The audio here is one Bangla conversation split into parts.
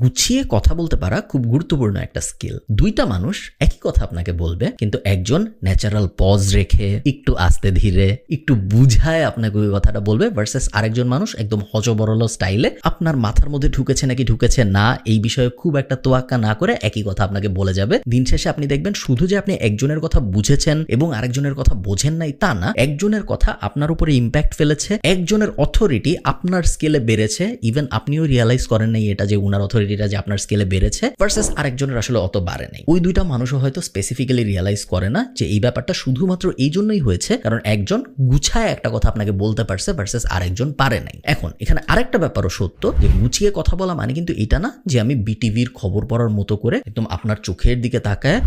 গুছিয়ে কথা বলতে পারা খুব গুরুত্বপূর্ণ একটা স্কিল। দুইটা মানুষ একই কথা আপনাকে বলবে, কিন্তু একজন ন্যাচারাল পজ রেখে একটু আস্তে ধীরে একটু বুঝায় আপনাকে ওই কথাটা বলবে, ভার্সেস আরেকজন মানুষ একদম হজবরল স্টাইলে আপনার মাথার মধ্যে ঢুকেছে নাকি ঢুকেছে না এই বিষয়ে খুব একটা তোয়াক্কা না করে একই কথা আপনাকে বলে যাবে। দিন শেষে আপনি দেখবেন শুধু যে আপনি একজনের কথা বুঝেছেন এবং আরেকজনের কথা বোঝেন নাই তা না, একজনের কথা আপনার উপরে ইম্প্যাক্ট ফেলেছে, একজনের অথরিটি আপনার স্কেলে বেড়েছে, ইভেন আপনিও রিয়ালাইজ করেন নাই এটা যে উনার অথরিটিটা যে আপনার স্কেলে বেড়েছে, ভার্সেস আরেকজনের আসলে অত বাড়ে নাই। ওই দুইটা মানুষও হয়তো স্পেসিফিক্যালি রিয়ালাইজ করে না যে এই ব্যাপারটা শুধুমাত্র এই জন্যই হয়েছে কারণ একজন গুছায় একটা কথা আপনাকে বলতে পারছে ভার্সেস আরেকজন পারে নাই। এখন এখানে আরেকটা ব্যাপারও সত্য যে গুছিয়ে কথা বলা মানে কিন্তু এটা না যে আমি বিটিভির খবর পড়ার মতো করে একদম আপনার চোখের দিকে তাকায়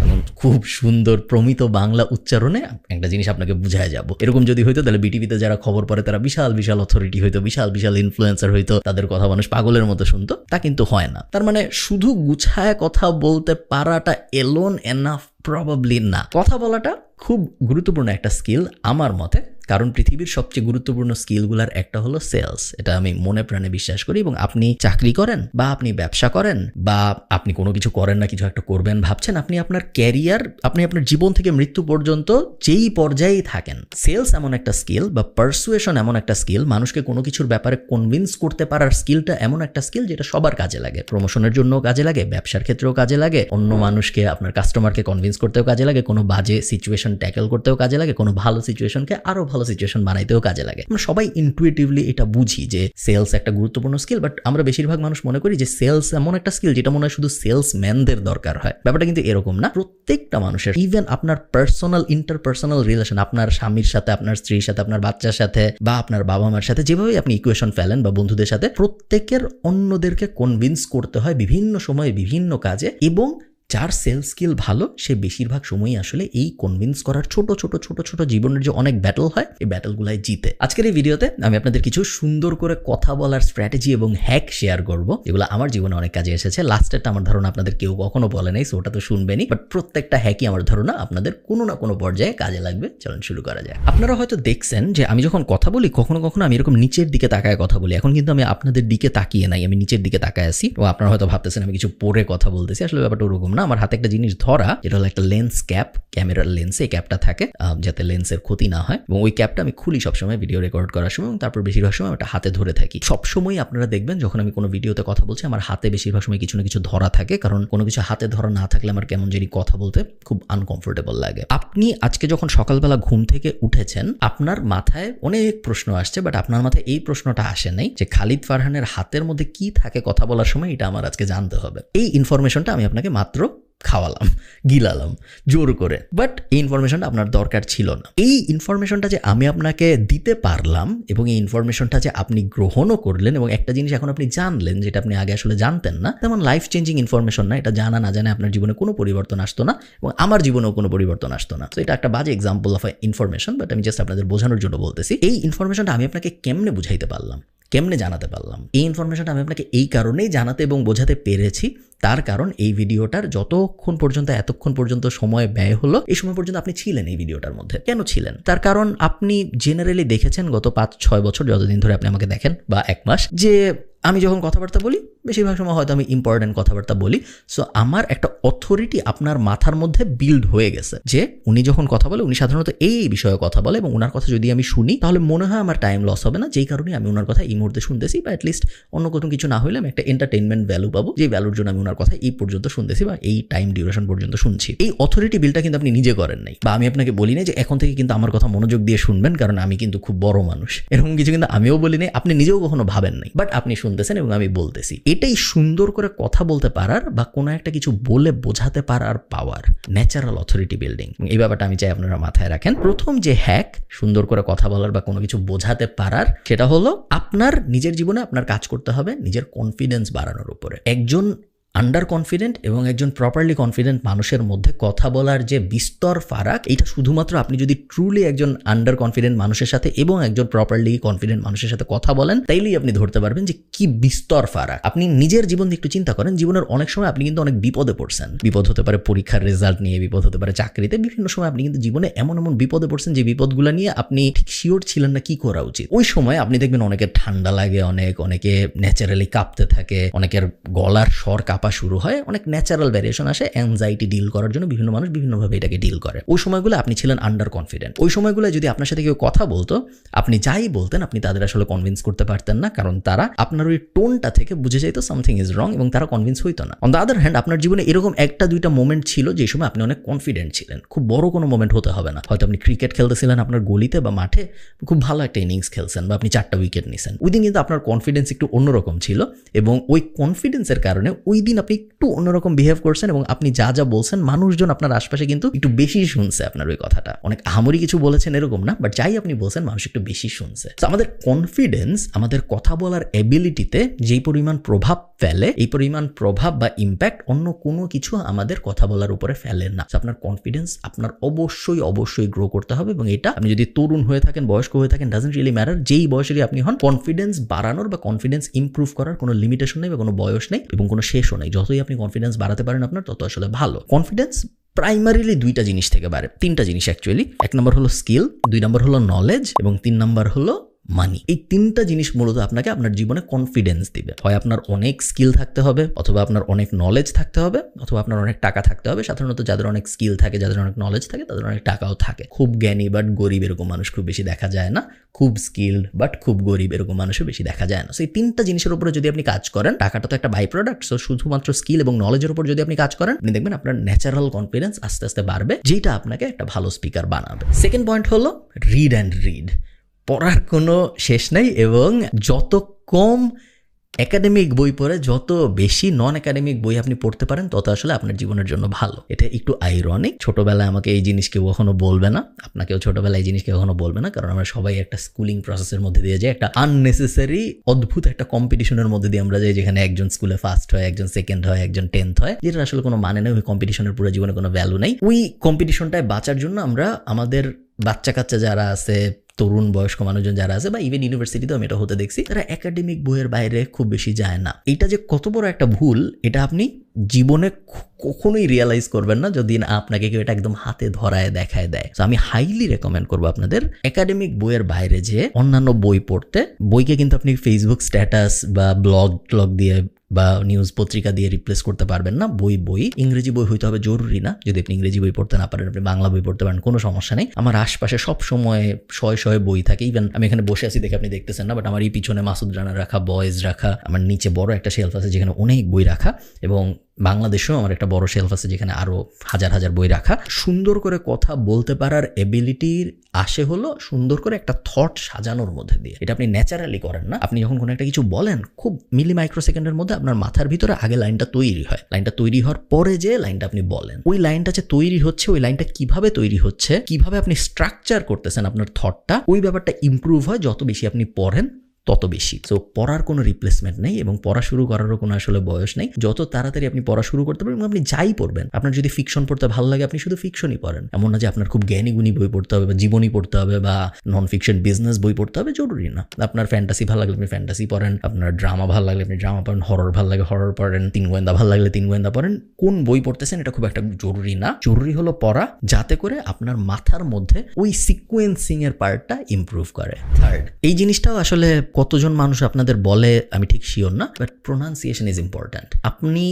খুব সুন্দর প্রমিত বাংলা উচ্চারণে একটা জিনিস আপনাকে বুঝায় যাব। এরকম যদি হইতো তাহলে বিটিভিতে যারা খবর পড়ে তারা বিশাল বিশাল অথরিটি হইতো, বিশাল বিশাল ইনফ্লুয়েন্সার হইতো, তাদের কথা মানুষ পাগলের মতো শুনতো। তা কিন্তু হয় না। তার মানে শুধু গুছায় কথা বলতে পারাটা এলোন এনাফ প্রবাবলি না। কথা বলাটা খুব গুরুত্বপূর্ণ একটা স্কিল আমার মতে, কারণ পৃথিবীর সবচেয়ে গুরুত্বপূর্ণ স্কিলগুলোর একটা হলো সেলস। এটা আমি মনে প্রাণে বিশ্বাস করি। এবং আপনি চাকরি করেন বা আপনি ব্যবসা করেন বা আপনি কোনো কিছু করেন না, কিছু একটা করবেন ভাবছেন, আপনি আপনার ক্যারিয়ার, আপনি আপনার জীবন থেকে মৃত্যু পর্যন্ত যেই পর্যায়েই থাকেন, সেলস এমন একটা স্কিল বা পারসুয়েশন এমন একটা স্কিল, মানুষকে কোনো কিছুর ব্যাপারে কনভিন্স করতে পারার স্কিলটা এমন একটা স্কিল যেটা সবার কাজে লাগে। প্রমোশনের জন্য কাজে লাগে, ব্যবসার ক্ষেত্রেও কাজে লাগে, অন্য মানুষকে আপনার কাস্টমারকে কনভিন্স করতেও কাজে লাগে, কোনো বাজে সিচুয়েশন ট্যাকেল করতেও কাজে লাগে, কোনো ভালো সিচুয়েশনকে আরো ভালো সিচুয়েশন বানাইতেও কাজে লাগে। আমরা সবাই ইনটুইটিভলি এটা বুঝি যে সেলস একটা গুরুত্বপূর্ণ স্কিল, বাট আমরা বেশিরভাগ মানুষ মনে করি যে সেলস এমন একটা স্কিল যেটা মনে হয় শুধু সেলসম্যানদের দরকার হয়। ব্যাপারটা কিন্তু এরকম না। প্রত্যেকটা মানুষের, ইভেন আপনার পার্সোনাল ইন্টারপার্সোনাল রিলেশন, আপনার স্বামীর সাথে, আপনার স্ত্রীর সাথে, আপনার বাচ্চার সাথে বা আপনার বাবা মার সাথে, যেভাবে আপনি ইকুয়েশন ফেলেন বা বন্ধুদের সাথে, প্রত্যেকের অন্যদেরকে কনভিন্স করতে হয় বিভিন্ন সময়ে বিভিন্ন কাজে। এবং যার সেলস স্কিল ভালো সে বেশিরভাগ সময়ই আসলে এই কনভিন্স করার ছোট ছোট ছোট ছোট জীবনের যে অনেক ব্যাটল হয় এই ব্যাটলগুলাই জিতে। আজকের এই ভিডিওতে আমি আপনাদের কিছু সুন্দর করে কথা বলার স্ট্র্যাটেজি এবং হ্যাক শেয়ার করব, এগুলো আমার জীবনে অনেক কাজে এসেছে। লাস্টেরটা আমার ধারণা আপনাদের কেউ কখনো বলে নাই, সো ওটা তো শুনবেনই, বাট প্রত্যেকটা হ্যাকই আমার ধারণা আপনাদের কোনো না কোনো পর্যায়ে কাজে লাগবে। চলুন শুরু করা যায়। আপনারা হয়তো দেখছেন যে আমি যখন কথা বলি কখনো কখনো আমি এরকম নিচের দিকে তাকায় কথা বলি। এখন কিন্তু আমি আপনাদের দিকে তাকিয়ে নাই, আমি নিচের দিকে তাকায় আছি। ও আপনারা হয়তো ভাবতেছেন আমি কিছু পরে কথা বলতেছি, আসলে ব্যাপারটা ওরকম না। আমার হাতে একটা জিনিস ধরা, যেটা হলো একটা লেন্স ক্যাপ, ক্যামেরার লেন্সে এই ক্যাপটা থাকে যাতে লেন্সের ক্ষতি না হয়, এবং ওই ক্যাপটা আমি খুলি সবসময় ভিডিও রেকর্ড করার সময়, এবং তারপর বেশিরভাগ সময় ওটা হাতে ধরে থাকি। সবসময় আপনারা দেখবেন যখন আমি কোনো ভিডিওতে কথা বলছি আমার হাতে বেশিরভাগ সময় কিছু না কিছু ধরা থাকে, কারণ কোনো কিছু হাতে ধরা না থাকলে আমার কেমন জানি কথা বলতে খুব আনকমফোর্টেবল লাগে। আপনি আজকে যখন সকালবেলা ঘুম থেকে উঠেছেন আপনার মাথায় অনেক প্রশ্ন আসছে, বাট আপনার মাথায় এই প্রশ্নটা আসে নাই যে খালিদ ফারহানের হাতের মধ্যে কি থাকে কথা বলার সময়, এটা আমার আজকে জানতে হবে। এই ইনফরমেশনটা আমি আপনাকে মাত্র খাওয়ালাম, গিলালাম জোর করে, বাট এই ইনফরমেশনটা আপনার দরকার ছিল না। এই ইনফরমেশনটা যে আমি আপনাকে দিতে পারলাম এবং এই ইনফরমেশনটা যে আপনি গ্রহণও করলেন এবং একটা জিনিস এখন আপনি জানলেন যেটা আপনি আগে আসলে জানতেন না, তেমন লাইফ চেঞ্জিং ইনফরমেশন না। এটা জানা না জানে আপনার জীবনে কোনো পরিবর্তন আসতো না এবং আমার জীবনেও কোনো পরিবর্তন আসতো না। তো এটা একটা বাজে এক্সাম্পল অফ ইনফরমেশন, বাট আমি জাস্ট আপনাদের বোঝানোর জন্য বলতেছি। এই ইনফরমেশনটা আমি আপনাকে কেমনে বুঝাইতে পারলাম, কেমনে জানাতে পারলাম? এই ইনফরমেশনটা আমি আপনাকে এই কারণেই জানাতে এবং বোঝাতে পেরেছি, তার কারণ এই ভিডিওটার এতক্ষণ পর্যন্ত সময় ব্যয় হলো, এই সময় পর্যন্ত আপনি ছিলেন এই ভিডিওটার মধ্যে। কেন ছিলেন? তার কারণ আপনি জেনারেলি দেখেছেন গত 5-6 বছর, যতদিন ধরে আপনি আমাকে দেখেন, বা 1 মাস, যে আমি যখন কথাবার্তা বলি বেশিরভাগ সময় হয়তো আমি ইম্পর্টেন্ট কথাবার্তা বলি। সো আমার একটা অথরিটি আপনার মাথার মধ্যে বিল্ড হয়ে গেছে যে উনি যখন কথা বলে উনি সাধারণত এই বিষয়ে কথা বলে, এবং ওনার কথা যদি আমি শুনি তাহলে মনে হয় আমার টাইম লস হবে না, যেই কারণে আমি ওনার কথা এই মুহূর্তে শুনতেছি, বা অ্যাটলিস্ট অন্য কোনো কিছু না হলে আমি একটা এন্টারটেইনমেন্ট ভ্যালু পাবো, যে ভ্যালুর জন্য আমি ওনার কথা এই পর্যন্ত শুনতেছি বা এই টাইম ডিউরেশন পর্যন্ত শুনছি। এই অথরিটি বিলটা কিন্তু আপনি নিজে করেন নাই, বা আমি আপনাকে বলি নাই যে এখন থেকে কিন্তু আমার কথা মনোযোগ দিয়ে শুনবেন কারণ আমি কিন্তু খুব বড় মানুষ, এরকম কিছু কিন্তু আমিও বলি নাই, আপনি নিজেও কখনো ভাবেন নাই, বাট আপনি শুনতেছেন এবং আমি বলতেছি। এটাই সুন্দর করে কথা বলতে পারার বা কোনো একটা কিছু বলে বোঝাতে পারার পাওয়ার, ন্যাচারাল অথরিটি বিল্ডিং। এই ব্যাপারটা আমি চাই আপনারা মাথায় রাখেন। প্রথম যে হ্যাক সুন্দর করে কথা বলার বা কোনো কিছু বোঝাতে পারার, সেটা হলো আপনার নিজের জীবনে আপনার কাজ করতে হবে নিজের কনফিডেন্স বাড়ানোর উপরে। একজন আন্ডার কনফিডেন্ট এবং একজন প্রপারলি কনফিডেন্ট মানুষের মধ্যে কথা বলার যে বিস্তর ফারাক, এটা শুধুমাত্র আপনি যদি ট্রুলি একজন আন্ডার কনফিডেন্ট মানুষের সাথে এবং একজন প্রপারলি কনফিডেন্ট মানুষের সাথে কথা বলেন, তাইলেই আপনি ধরতে পারবেন যে কি বিস্তর ফারাক। আপনি নিজের জীবন একটু চিন্তা করেন, জীবনের অনেক সময় আপনি কিন্তু অনেক বিপদে পড়ছেন। বিপদ হতে পারে পরীক্ষার রেজাল্ট নিয়ে, বিপদ হতে পারে চাকরিতে, বিভিন্ন সময় আপনি কিন্তু জীবনে এমন এমন বিপদে পড়ছেন যে বিপদগুলো নিয়ে আপনি ঠিক শিওর ছিলেন না কি করা উচিত। ওই সময় আপনি দেখবেন অনেকের ঠান্ডা লাগে, অনেকে ন্যাচারালি কাঁপতে থাকে, অনেকের গলার স্বর কাঁপা শুরু হয়, অনেক ন্যাচারাল ভ্যারিয়েশন আসে। অ্যাংজাইটি ডিল করার জন্য বিভিন্ন মানুষ বিভিন্নভাবে এটাকে ডিল করে। ওই সময়গুলো আপনি ছিলেন আন্ডার কনফিডেন্ট। ওই সময়গুলো যদি আপনার সাথে কেউ কথা বলতো, আপনি যাই বলতেন আপনি তাদের আসলে কনভিন্স করতে পারতেন না, কারণ তারা আপনার ওই টোনটা থেকে বুঝে যাইতো সামথিং ইজ রং এবং তারা কনভিন্স হইতো না। অন দ্য আদার হ্যান্ড, আপনার জীবনে এরকম একটা দুইটা মোমেন্ট ছিল যে সময় আপনি অনেক কনফিডেন্ট ছিলেন। খুব বড় কোনো মোমেন্ট হতে হবে না, হয়তো আপনি ক্রিকেট খেলতেছিলেন আপনার গলিতে বা মাঠে, খুব ভালো একটা ইনিংস খেলছেন বা আপনি 4টা উইকেট নিছেন। ওই দিন কিন্তু আপনার কনফিডেন্স একটু অন্যরকম ছিল এবং ওই কনফিডেন্সের কারণে ওই দিন আপনি একটু অন্যরকম বিহেভ করছেন এবং আপনি যা যা বলছেন মানুষজন আপনার আশপাশে কিন্তু একটু বেশি শুনছে আপনার ওই কথাটা। অনেক আহামরি কিছু বলেছেন এরকম না, বাট যাই আপনি বলছেন মানুষ একটু বেশি শুনছে। তো আমাদের কনফিডেন্স আমাদের কথা বলার এবিলিটিতে যেই পরিমাণ প্রভাব ফেলে, এই পরিমাণ প্রভাব বা ইম্প্যাক্ট অন্য কোনো কিছু আমাদের কথা বলার উপরে ফেলে না। আপনার কনফিডেন্স আপনার অবশ্যই গ্রো করতে হবে এবং এটা আপনি যদি তরুণ হয়ে থাকেন, বয়স্ক হয়ে থাকেন, ডাজন্ট রিয়েলি ম্যাটার, যেই বয়সেরই আপনি হন, কনফিডেন্স বাড়ানোর বা কনফিডেন্স ইমপ্রুভ করার কোনো লিমিটেশন নেই বা কোনো বয়স নেই এবং কোনো শেষও নেই। যতই আপনি কনফিডেন্স বাড়াতে পারেন আপনার, তত আসলে ভালো। কনফিডেন্স প্রাইমারিলি দুইটা জিনিস থেকে বাড়ে, 3টা জিনিস অ্যাকচুয়ালি। 1 নম্বর হলো স্কিল, 2 নম্বর হলো নলেজ এবং 3 নম্বর হলো মানি। এই 3টা জিনিস মূলত আপনাকে আপনার জীবনে কনফিডেন্স দিবে। হয় আপনার অনেক স্কিল থাকতে হবে, অথবা আপনার অনেক নলেজ থাকতে হবে, অথবা আপনার অনেক টাকা থাকতে হবে। সাধারণত যাদের অনেক স্কিল থাকে, যাদের অনেক নলেজ থাকে, তাদের অনেক টাকাও থাকে। খুব জ্ঞানী বাট গরিব এরকম মানুষ খুব বেশি দেখা যায় না, খুব স্কিলড বাট খুব গরিব এরকম মানুষও বেশি দেখা যায় না। সো এই 3টা জিনিসের উপরে যদি আপনি কাজ করেন, টাকাটা তো একটা বাই প্রোডাক্ট, সো শুধুমাত্র স্কিল এবং নলেজের উপর যদি আপনি কাজ করেন, আপনি দেখবেন আপনার ন্যাচারাল কনফিডেন্স আস্তে আস্তে বাড়বে, যেটা আপনাকে একটা ভালো স্পিকার বানাবে। সেকেন্ড পয়েন্ট হলো রিড অ্যান্ড রিড। পড়ার কোনো শেষ নেই এবং যত কম একাডেমিক বই পড়ে, যত বেশি নন একাডেমিক বই আপনি পড়তে পারেন, তত আসলে আপনার জীবনের জন্য ভালো। এটা একটু আইরনিক, ছোটবেলায় আমাকে এই জিনিস কেউ কখনো বলবে না, আপনাকেও ছোটবেলায় এই জিনিস কেউ কখনো বলবে না, কারণ আমরা সবাই একটা স্কুলিং প্রসেসের মধ্যে দিয়ে যাই, একটা আননেসেসারি অদ্ভুত একটা কম্পিটিশনের মধ্যে দিয়ে আমরা যাই, যেখানে একজন স্কুলে ফার্স্ট হয়, একজন সেকেন্ড হয়, একজন 10th হয়, যেটা আসলে কোনো মানে নেই। ওই কম্পিটিশনের পুরো জীবনে কোনো ভ্যালু নেই। ওই কম্পিটিশনটায় বাঁচার জন্য আমরা আমাদের বাচ্চা কাচ্চা যারা আছে, তরুণ বয়স্ক মানুষজন যারা আছে, বা ইভেন ইউনিভার্সিটিতেও আমি এটা হতে দেখছি, তারা একাডেমিক বইয়ের বাইরে খুব বেশি যায় না। এটা যে কত বড় একটা ভুল, এটা আপনি জীবনে কখনোই রিয়েলাইজ করবেন না যদি না আপনাকে কেউ এটা একদম হাতে ধরায় দেখায় দেয়। তো আমি হাইলি রেকমেন্ড করবো আপনাদের একাডেমিক বইয়ের বাইরে যে অন্যান্য বই পড়তে। বইকে কিন্তু আপনি ফেসবুক স্ট্যাটাস বা ব্লগ দিয়ে বা নিউজ পত্রিকা দিয়ে রিপ্লেস করতে পারবেন না। বই ইংরেজি বই হইতে হবে জরুরি না। যদি আপনি ইংরেজি বই পড়তে না পারেন, আপনি বাংলা বই পড়তে পারেন, কোনো সমস্যা নেই। আমার আশপাশে সব সময় শয়ে বই থাকে। ইভেন আমি এখানে বসে আছি দেখে আপনি দেখতেছেন না, বাট আমার এই পিছনে মাসুদ রানা রাখা, বয়েজ রাখা, আমার নিচে বড় একটা শেলফ আছে যেখানে অনেক বই রাখা, এবং বাংলাদেশেও আমার একটা বড় শেলফ আছে যেখানে আরো হাজার বই রাখা। সুন্দর করে কথা বলতে পারার এবিলিটির আসে হলো সুন্দর করে একটা থট সাজানোর মধ্যে দিয়ে। এটা আপনি ন্যাচারালি করেন না। আপনি যখন কোনো একটা কিছু বলেন, খুব মিলি মাইক্রো সেকেন্ডের মধ্যে আপনার মাথার ভিতরে আগে লাইনটা তৈরি হয়। লাইনটা তৈরি হওয়ার পরে যে লাইনটা আপনি বলেন, ওই লাইনটা যে তৈরি হচ্ছে, ওই লাইনটা কিভাবে তৈরি হচ্ছে, কিভাবে আপনি স্ট্রাকচার করতেছেন আপনার থটটা, ওই ব্যাপারটা ইমপ্রুভ হয় যত বেশি আপনি পড়েন তত বেশি। সো পড়ার কোনো রিপ্লেসমেন্ট নেই এবং পড়া শুরু করারও কোনো আসলে বয়স নেই। যত তাড়াতাড়ি আপনি পড়া শুরু করতে পারেন, আপনি যাই পড়বেন, আপনার যদি ফিকশন পড়তে ভালো লাগে আপনি শুধু ফিকশনই পড়েন। এমন না যে আপনার খুব জ্ঞানী গুণী বই পড়তে হবে বা জীবনী পড়তে হবে বা নন ফিকশন বিজনেস বই পড়তে হবে, জরুরি না। আপনার ফ্যান্টাসি ভালো লাগলে আপনি ফ্যান্টাসি পড়েন, আপনার ড্রামা ভালো লাগলে আপনি ড্রামা পড়েন, হরর ভালো লাগে হরর পড়েন, 3 গোয়েন্দা ভালো লাগলে 3 গোয়েন্দা পড়েন। কোন বই পড়তেছেন এটা খুব একটা জরুরি না। জরুরি হলো পড়া, যাতে করে আপনার মাথার মধ্যে ওই সিকোয়েন্সিং এর পার্টটা ইমপ্রুভ করে। থার্ড, এই জিনিসটাও আসলে কতজন মানুষ আপনাদের বলে আমি ঠিক শিওর না, বাট প্রোনাউন্সিয়েশন ইজ ইম্পর্ট্যান্ট। আপনি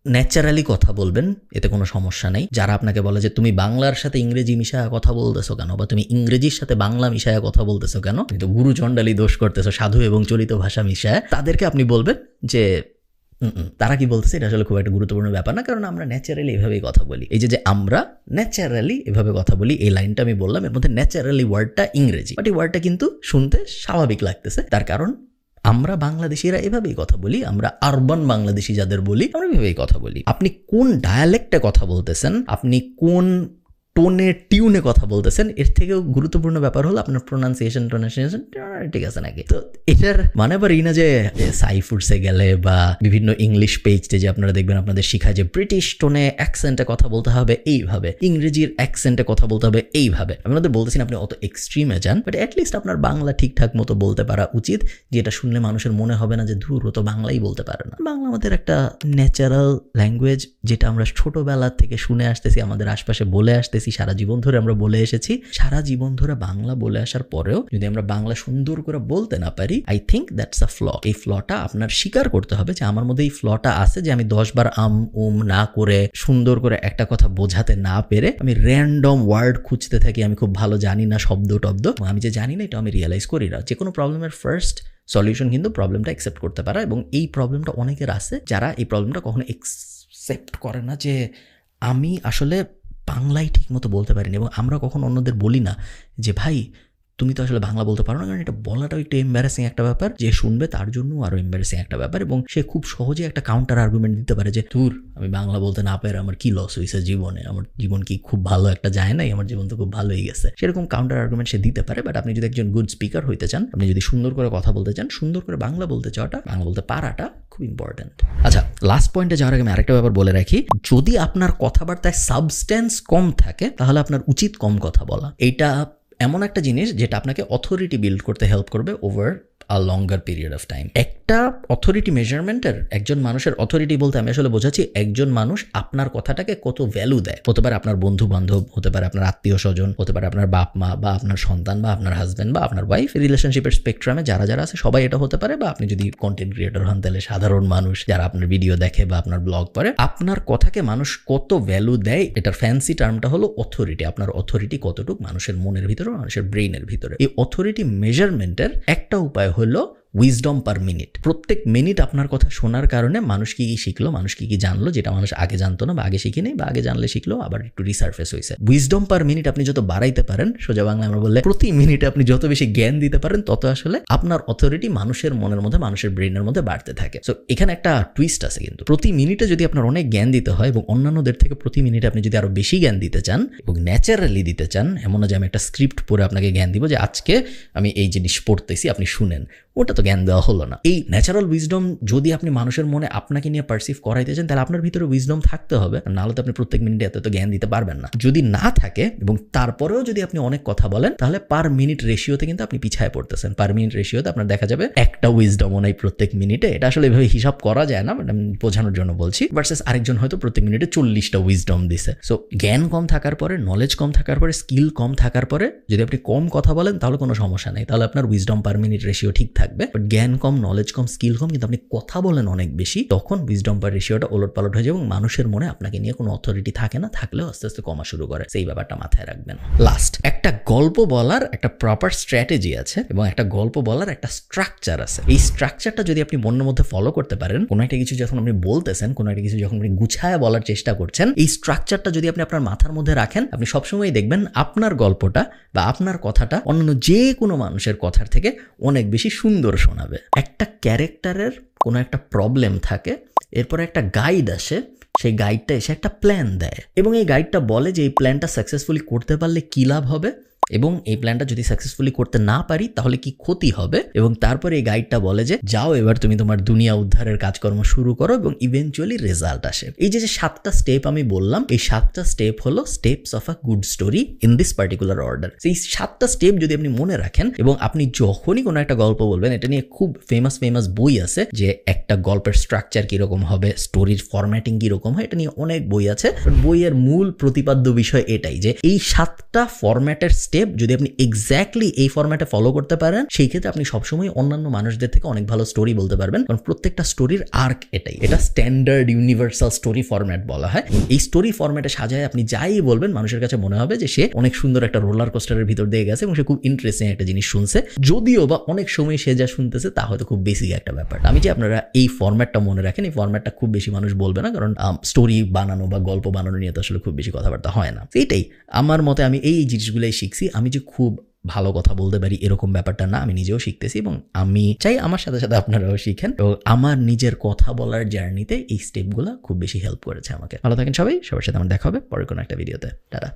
ন্যাচারালি কথা বলবেন, এতে কোনো সমস্যা নেই। যারা আপনাকে বলে যে তুমি বাংলার সাথে ইংরেজি মিশায়া কথা বলতেছো কেন, বা তুমি ইংরেজির সাথে বাংলা মিশায়া কথা বলতেছো কেন, তুমি তো গুরু চণ্ডালী দোষ করতেছো, সাধু এবং চলিত ভাষা মিশায়া, তাদেরকে আপনি বলবেন যে তারা কি বলতেছে এটা আসলে খুব একটা গুরুত্বপূর্ণ ব্যাপার না, কারণ আমরা ন্যাচারালি এভাবেই কথা বলি। এই যে আমরা ন্যাচারালি এভাবে কথা বলি, এই লাইনটা আমি বললাম, এর মধ্যে ন্যাচারালি ওয়ার্ডটা ইংরেজি, বাট এই ওয়ার্ডটা কিন্তু শুনতে স্বাভাবিক লাগতেছে। তার কারণ আমরা বাংলাদেশিরা এভাবেই কথা বলি, আমরা আরবান বাংলাদেশি যাদের বলি আমরা এভাবেই কথা বলি। আপনি কোন ডায়ালেক্টে কথা বলতেছেন, আপনি কোন টোনে টিউনে কথা বলতেছেন, এর থেকেও গুরুত্বপূর্ণ ব্যাপার হলো আপনার প্রোনাউন্সিয়েশন ঠিক আছে নাকি। তো এটার মানে আবার এই না যে সাই ফুডসে গেলে বা বিভিন্ন ইংলিশ পেজে যে আপনারা দেখবেন আপনাদের শিখায় যে ব্রিটিশ টোনে অ্যাকসেন্টে কথা বলতে হবে এইভাবে, ইংরেজির অ্যাকসেন্টে কথা বলতে হবে এইভাবে। আমি আপনাদের বলতেছি না আপনি অত এক্সট্রিমে যান, বাট অ্যাটলিস্ট আপনার বাংলা ঠিকঠাক মতো বলতে পারা উচিত, যেটা শুনলে মানুষের মনে হবে না যে ধুর ও তো বাংলাই বলতে পারে না। বাংলা আমাদের একটা ন্যাচারাল ল্যাঙ্গুয়েজ, যেটা আমরা ছোটবেলা থেকে শুনে আসতেছি, আমাদের আশপাশে বলে আসতেছি, সারা জীবন ধরে আমরা বলে এসেছি। সারা জীবন ধরে বাংলা বলে আসার পরেও যদি আমরা বাংলা সুন্দর করে বলতে না পারি, I think that's a flaw. এই ফ্লটা আপনার স্বীকার করতে হবে যে আমার মধ্যে এই ফ্লটা আছে, যে আমি 10 বার না করে সুন্দর করে একটা কথা বোঝাতে না পেরে আমি র্যান্ডম ওয়ার্ড খুঁজতে থাকি, আমি খুব ভালো জানি না শব্দ টব্দ, আমি যে জানি না এটা আমি রিয়েলাইজ করি না। যে কোনো প্রবলেমের ফার্স্ট সলিউশন কিন্তু প্রবলেমটা অ্যাকসেপ্ট করতে পারা, এবং এই প্রবলেমটা অনেকের আছে যারা এই প্রবলেমটা কখনো অ্যাকসেপ্ট করে না যে আমি আসলে বাংলায় ঠিক মতো বলতে পারিনি। এবং আমরা কখনো অন্যদের বলি না যে ভাই তুমি তো আসলে বাংলা বলতে পারো না, কারণ এটা বলাটাও একটু এম্বারেসিং একটা ব্যাপার, যে শুনবে তার জন্য আরও এম্বারেসিং একটা ব্যাপার, এবং সে খুব সহজে একটা কাউন্টার আর্গুমেন্ট দিতে পারে যে দূর আমি বাংলা বলতে না পেরে আমার কি লস হয়েছে জীবনে, আমার জীবন কি খুব ভালো একটা যায় নাই, আমার জীবন তো খুব ভালোই গেছে, সেরকম কাউন্টার আর্গুমেন্ট সে দিতে পারে। বাট আপনি যদি একজন গুড স্পিকার হইতে চান, আপনি যদি সুন্দর করে কথা বলতে চান, সুন্দর করে বাংলা বলতে চাওয়াটা, বাংলা বলতে পারাটা খুব ইম্পর্টেন্ট। আচ্ছা, লাস্ট পয়েন্টে যাওয়ার আগে আমি আরেকটা ব্যাপার বলে রাখি, যদি আপনার কথাবার্তায় সাবস্টেন্স কম থাকে তাহলে আপনার উচিত কম কথা বলা। এইটা এমন একটা জিনিস যেটা আপনাকে অথরিটি বিল্ড করতে হেল্প করবে over a longer period of time. একটা অথরিটি মেজারমেন্টের, একজন মানুষের অথরিটি বলতে আমি আসলে বোঝাচ্ছি একজন মানুষ আপনার কথাটাকে কত ভ্যালু দেয়। হতে পারে আপনার বন্ধু বান্ধব, হতে পারে আপনার আত্মীয় স্বজন, হতে পারে আপনার বাপ মা বা আপনার সন্তান বা আপনার হাজব্যান্ড বা আপনার ওয়াইফ। রিলেশনশিপের স্পেকট্রামে যারা যারা আছে সবাই এটা হতে পারে, বা আপনি যদি কন্টেন্ট ক্রিয়েটর হন তাহলে সাধারণ মানুষ যারা আপনার ভিডিও দেখে বা আপনার ব্লগ পড়ে। আপনার কথাকে মানুষ কত ভ্যালু দেয়, এটার ফ্যান্সি টার্মটা হলো অথরিটি। আপনার অথরিটি কতটুকু মানুষের মনের ভিতরে, মানুষের ব্রেইনের ভিতরে। এই অথরিটি মেজারমেন্টের একটা উপায় হলো উইজডম পার মিনিট। প্রত্যেক মিনিট আপনার কথা শোনার কারণে মানুষ কি কি শিখলো, মানুষ কি কি জানলো, যেটা মানুষ আগে জানতো না বা আগে শিখিনি, বা আগে জানলে শিখলো আবার একটু রিসার্ফেস হয়েছে। উইজডম পার মিনিট আপনি যত বাড়াইতে পারেন, সোজা বাংলা আমরা বললে প্রতি মিনিটে আপনি যত বেশি জ্ঞান দিতে পারেন, তত আসলে আপনার অথরিটি মানুষের মনের মধ্যে, মানুষের ব্রেনের মধ্যে বাড়তে থাকে। সো এখানে একটা টুইস্ট আছে কিন্তু, প্রতি মিনিটে যদি আপনার অনেক জ্ঞান দিতে হয় এবং অন্যান্যদের থেকে প্রতি মিনিটে আপনি যদি আরো বেশি জ্ঞান দিতে চান এবং ন্যাচারালি দিতে চান, এমন না যে আমি একটা স্ক্রিপ্ট পড়ে আপনাকে জ্ঞান দিব যে আজকে আমি এই জিনিস পড়তেছি আপনি শুনেন, ওটা তো জ্ঞান দেওয়া হলো না। এই ন্যাচারাল উইজডম যদি আপনি মানুষের মনে আপনাকে নিয়ে পারসিভ করাইতে চান, তাহলে আপনার ভিতরে উইজডম থাকতে হবে, নাহলে তো আপনি প্রত্যেক মিনিটে এত জ্ঞান দিতে পারবেন না। যদি না থাকে এবং তারপরেও যদি আপনি অনেক কথা বলেন, তাহলে পার মিনিট রেশিওতে কিন্তু আপনি পিছায় পড়তেছেন। পার মিনিট রেশিওতে আপনার দেখা যাবে একটা উইজডমও নাই প্রত্যেক মিনিটে। এটা আসলে এভাবে হিসাব করা যায় না, আমি বোঝানোর জন্য বলছি। ভার্সেস আরেকজন হয়তো প্রত্যেক মিনিটে 40টা উইজডম দিছে। সো জ্ঞান কম থাকার পরে, নলেজ কম থাকার পরে, স্কিল কম থাকার পরে যদি আপনি কম কথা বলেন তাহলে কোনো সমস্যা নেই, তাহলে আপনার উইজডম পার মিনিট রেশিও ঠিক থাকবে। জ্ঞান কম, নলেজ কম, স্কিল কম, কিন্তু আপনি কথা বলেন অনেক বেশি, তখন উইজডম পার রেশিওটা ওলটপালট হয়ে যায় এবং মানুষের মনে আপনাকে নিয়ে কোনো অথরিটি থাকে না, থাকলেও আস্তে আস্তে কমা শুরু করে। সেই ব্যাপারটা মাথায় রাখবেন। লাস্ট, একটা গল্প বলার একটা প্রপার স্ট্র্যাটেজি আছে এবং একটা গল্প বলার একটা স্ট্রাকচার আছে। এই স্ট্রাকচারটা যদি আপনি মনের মধ্যে ফলো করতে পারেন, কোনো একটা কিছু যখন আপনি বলতেছেন, কোনো একটা কিছু যখন আপনি গুছায় বলার চেষ্টা করছেন, এই স্ট্রাকচারটা যদি আপনি আপনার মাথার মধ্যে রাখেন, আপনি সবসময় দেখবেন আপনার গল্পটা বা আপনার কথাটা অন্যান্য যে কোনো মানুষের কথার থেকে অনেক বেশি সুন্দর শোনাবে। একটা ক্যারেক্টারের কোনো একটা প্রবলেম থাকে, এরপরে একটা গাইড আসে, সেই গাইডটা এসে একটা প্ল্যান দেয় এবং এই গাইডটা বলে যে এই প্ল্যানটা সাকসেসফুলি করতে পারলে কী লাভ হবে এবং এই প্ল্যানটা যদি সাকসেসফুলি করতে না পারি তাহলে কি ক্ষতি হবে। এবং তারপরে এই গাইডটা বলে যে যাও এবার তুমি তোমার দুনিয়া উদ্ধারের কাজকর্ম শুরু করো এবং ইভেনচুয়ালি রেজাল্ট আসে। এই যে 7টা স্টেপ আমি বললাম, এই 7টা স্টেপ হলো steps of a good story in this particular order. এই 7টা স্টেপ যদি আপনি মনে রাখেন এবং আপনি যখনই কোনো একটা গল্প বলবেন, এটা নিয়ে খুব ফেমাস বই আছে যে একটা গল্পের স্ট্রাকচার কিরকম হবে, স্টোরির ফরম্যাটিং কিরকম হয়, এটা নিয়ে অনেক বই আছে। বইয়ের মূল প্রতিপাদ্য বিষয় এটাই যে এই 7টা ফরম্যাটের স্টেপ যদি আপনি এক্স্যাক্টলি এই ফরম্যাটে ফলো করতে পারেন, সেই ক্ষেত্রে আপনি সবসময় অন্যান্য মানুষদের থেকে অনেক ভালো স্টোরি বলতে পারবেন, কারণ প্রত্যেকটা স্টোরির আর্ক এটাই। এটা স্ট্যান্ডার্ড ইউনিভার্সাল স্টোরি ফরম্যাট বলা হয়। এই স্টোরি ফরম্যাটে সাজায় আপনি যাই বলবেন, মানুষের কাছে মনে হবে যে সে অনেক সুন্দর একটা রোলার কোস্টারের ভিতর দিয়ে গেছে এবং সে খুব ইন্টারেস্টিং একটা জিনিস শুনছে, যদিও বা অনেক সময় সে যা শুনতেছে তা হয়তো খুব বেসিক একটা ব্যাপার। আমি যে আপনারা এই ফরম্যাটটা মনে রাখেন, এই ফরম্যাটটা খুব বেশি মানুষ বলবে না, কারণ স্টোরি বানানো বা গল্প বানানো নিয়ে তো আসলে খুব বেশি কথাবার্তা হয় না। এইটাই আমার মতে, আমি এই জিনিসগুলোই শিখছি। আমি যে খুব ভালো কথা বলতে পারি এরকম ব্যাপারটা না, আমি নিজেও শিখতেছি এবং আমি চাই আমার সাথে সাথে আপনারাও শিখেন। তো আমার নিজের কথা বলার জার্নিতে এই স্টেপগুলো খুব বেশি হেল্প করেছে আমাকে। ভালো থাকেন সবাই, সবার সাথে আমার দেখা হবে পরের কোনো একটা ভিডিওতে। টাটা।